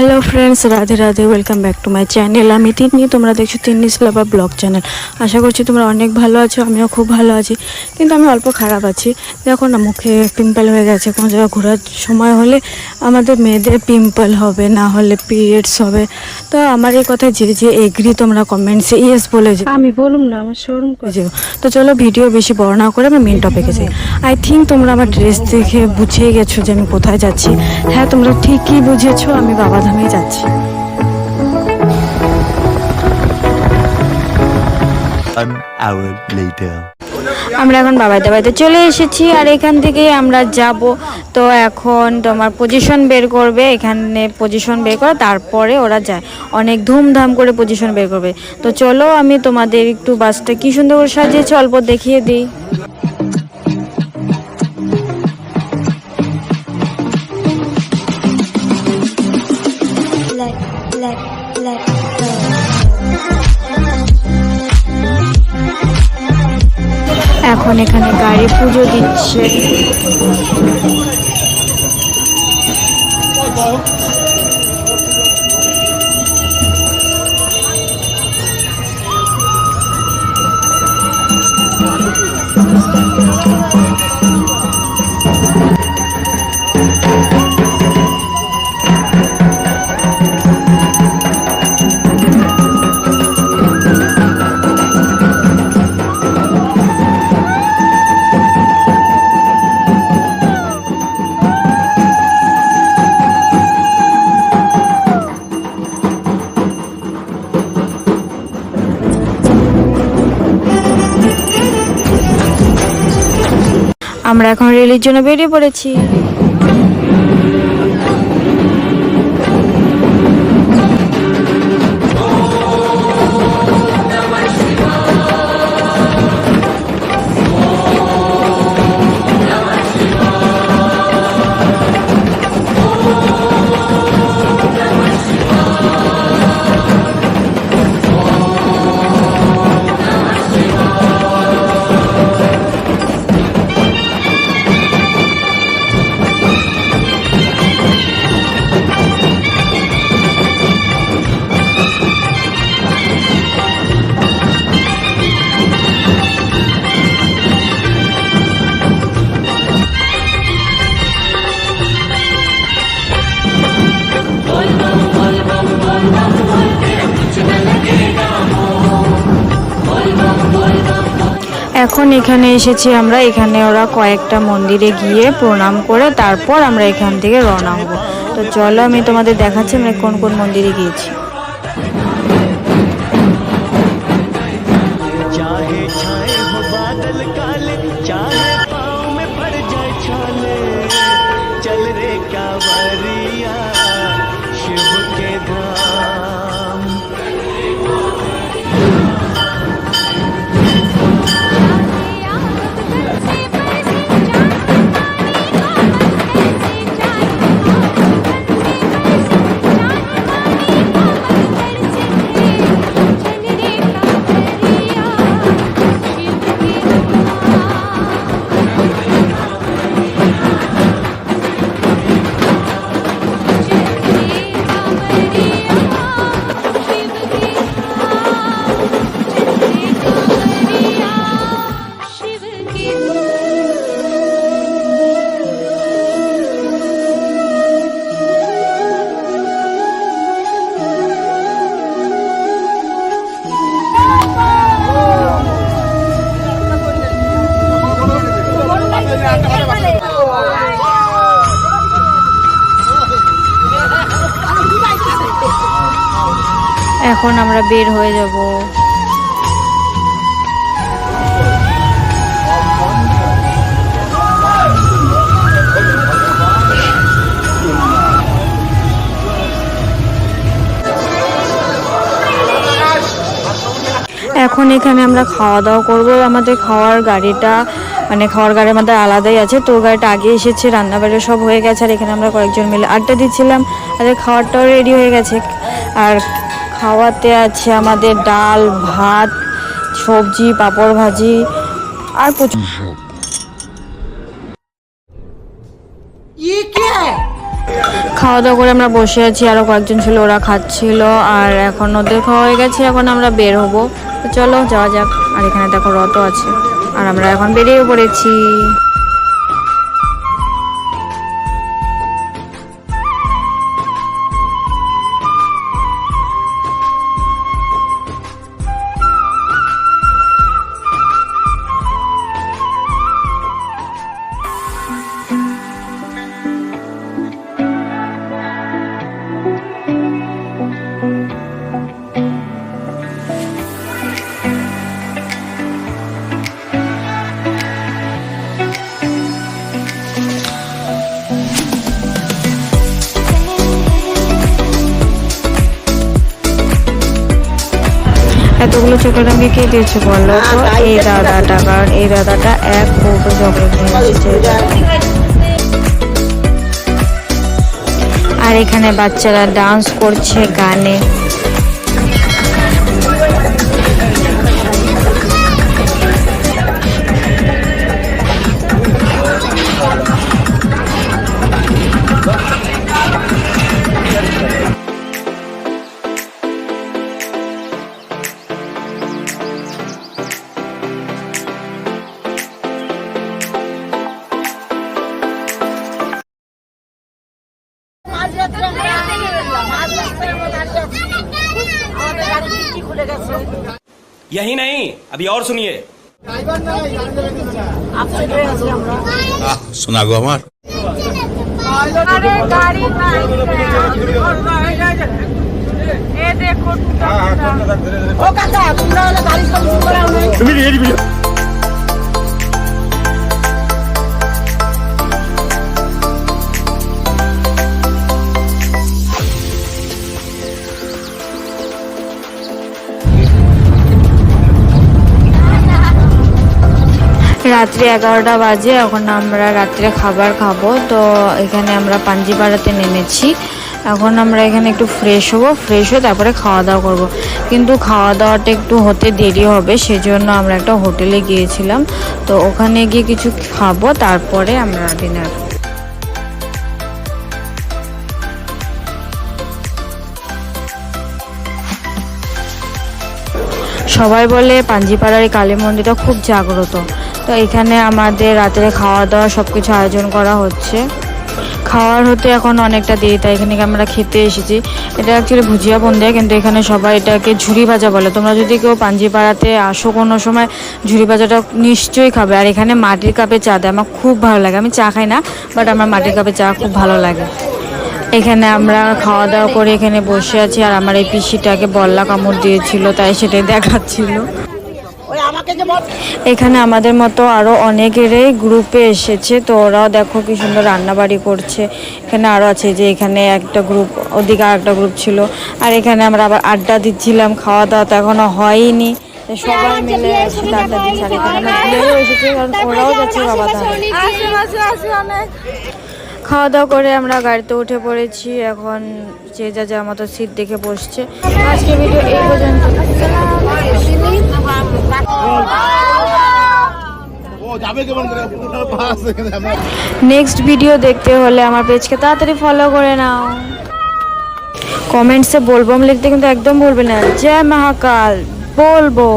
Hello friends, Radhe Radhe, welcome back to my channel. আমি তিন্নি, তোমরা দেখছো তিন্নিস লাভার ব্লগ চ্যানেল। আশা করছি তোমরা অনেক ভালো আছো, আমিও খুব ভালো আছি, কিন্তু আমি অল্প খারাপ আছি। দেখো না, মুখে পিম্পল হয়ে গেছে। কোনো জায়গায় ঘোরার সময় হলে আমাদের মেয়েদের পিম্পল হবে, না হলে পিরিয়ডস হবে। তো আমার এই কথা যে যে এগ্রি তোমরা কমেন্টসে ইয়েস বলে যে আমি বলুম না, আমার শোরুম করে। তো চলো ভিডিও বেশি বড় না করে আমি মেন টপিকে যাই। আই থিঙ্ক তোমরা আমার ড্রেস দেখে বুঝিয়ে গেছো যে আমি কোথায় যাচ্ছি। হ্যাঁ, তোমরা ঠিকই বুঝেছো, আমি বাবাধামেই যাচ্ছি। আমরা এখন বাবাইতে বাড়িতে চলে এসেছি, আর এখান থেকেই আমরা যাব। তো এখন তোমার পজিশন বের করবে, এখানে পজিশন বের করে তারপরে ওরা যায়, অনেক ধুমধাম করে পজিশন বের করবে। তো চলো আমি তোমাদের একটু বাসটা কি সুন্দর করে সাজিয়েছে অল্প দেখিয়ে দিই। এখন এখানে গাড়ি পুজো দিচ্ছে। আমরা এখন রেলির জন্য বেরিয়ে পড়েছি। এখন এখানে এসেছি আমরা, এখানে ওরা কয়েকটা মন্দিরে গিয়ে প্রণাম করে তারপর আমরা এখান থেকে রওনা হব। তো চলো আমি তোমাদের দেখাচ্ছি আমরা কোন কোন মন্দিরে গিয়েছি। এখন আমরা বের হয়ে যাব। এখন এখানে আমরা খাওয়া দাওয়া করব। আমাদের খাওয়ার গাড়িটা খাওয়ার গাড়ি আমাদের আলাদাই আছে, তো গাড়িটা আগে এসেছে, রান্নাবাড়ি সব হয়ে গেছে, আর এখানে আমরা কয়েকজন মিলে আড্ডা দিচ্ছিলাম, আর খাওয়ারটাও রেডি হয়ে গেছে। আর খাওয়াতে আছে আমাদের ডাল, ভাত, সবজি, পাঁপড় ভাজি আর খাওয়া দাওয়া করে আমরা বসে আছি, আরও কয়েকজন ছিল ওরা খাচ্ছিল, আর এখন ওদের খাওয়া হয়ে গেছে, এখন আমরা বের হবো। তো চলো যাওয়া যাক। আর এখানে দেখো রথ আছে, আর আমরা এখন বেরিয়ে পড়েছি। এতগুলো চকলেট আমাকে কে দিয়েছে বলো তো? এই দাদাটা, কারণ এই দাদাটা এক কৌটো চকলেট নিয়ে এসেছে। আর এখানে বাচ্চারা ডান্স করছে গানে। यही नहीं, अभी और सुनिए। सुना गो हमार রাত্রি 11টা বাজে, এখন আমরা রাত্রে খাবার খাবো। তো এখানে আমরা পাঞ্জিপাড়াতে নেমেছি। এখন আমরা এখানে একটু ফ্রেশ হবো, ফ্রেশ হয়ে তারপরে খাওয়া দাওয়া করবো। কিন্তু খাওয়া দাওয়াটা একটু হতে দেরি হবে, সেজন্য আমরা একটা হোটেলে গিয়েছিলাম। তো ওখানে গিয়ে কিছু খাবো, তারপরে আমরা ডিনার। সবাই বলে পাঞ্জিপাড়ার এই কালী মন্দিরটা খুব জাগ্রত। তো এখানে আমাদের রাত্রে খাওয়া দাওয়া সব কিছু আয়োজন করা হচ্ছে। খাওয়ার হতে এখন অনেকটা দেরি, তাই এখানে আমরা খেতে এসেছি। এটা অ্যাকচুয়ালি ভুজিয়া বন্দিয়া, কিন্তু এখানে সবাই এটাকে ঝুরি ভাজা বলে। তোমরা যদি কেউ পাঞ্জিপাড়াতে আসো কোনো সময়, ঝুরি ভাজাটা নিশ্চয়ই খাবে। আর এখানে মাটির কাপে চা দেয়, আমার খুব ভালো লাগে। আমি চা খাই না, বাট আমার মাটির কাপে চা খুব ভালো লাগে। এখানে আমরা খাওয়া দাওয়া করে এখানে বসে আছি, আর আমার এই পিসিটাকে বল্লা কামড় দিয়েছিল, তাই সেটাই দেখাচ্ছিল। এখানে আমাদের মতো আরো অনেকেরই গ্রুপে এসেছে, তো ওরাও দেখো কি সুন্দর রান্নাবাড়ি করছে। এখানে আরো আছে, যে এখানে একটা গ্রুপ, ওদিকে আর একটা গ্রুপ ছিল। আর এখানে আমরা আবার আড্ডা দিচ্ছিলাম, খাওয়া দাওয়া তো এখনো হয়নি, সবাই মিলে একসাথে আড্ডা দিচ্ছি। আর এখানে আমরা বিয়েও এসেছি, কারণ ওরাও যাচ্ছে বাবা ধারে। খাওয়া দাওয়া করে আমরা গাড়িতে উঠে পড়েছি। এখন যে যা যার মতো সিট দেখে বসছে। আজকে ভিডিও এই পর্যন্ত। নেক্সট ভিডিও দেখতে হলে আমার পেজকে তাড়াতাড়ি ফলো করে নাও। কমেন্টসে বলবম লিখতে কিন্তু একদম ভুলবে না। জয় মহাকাল বলবো।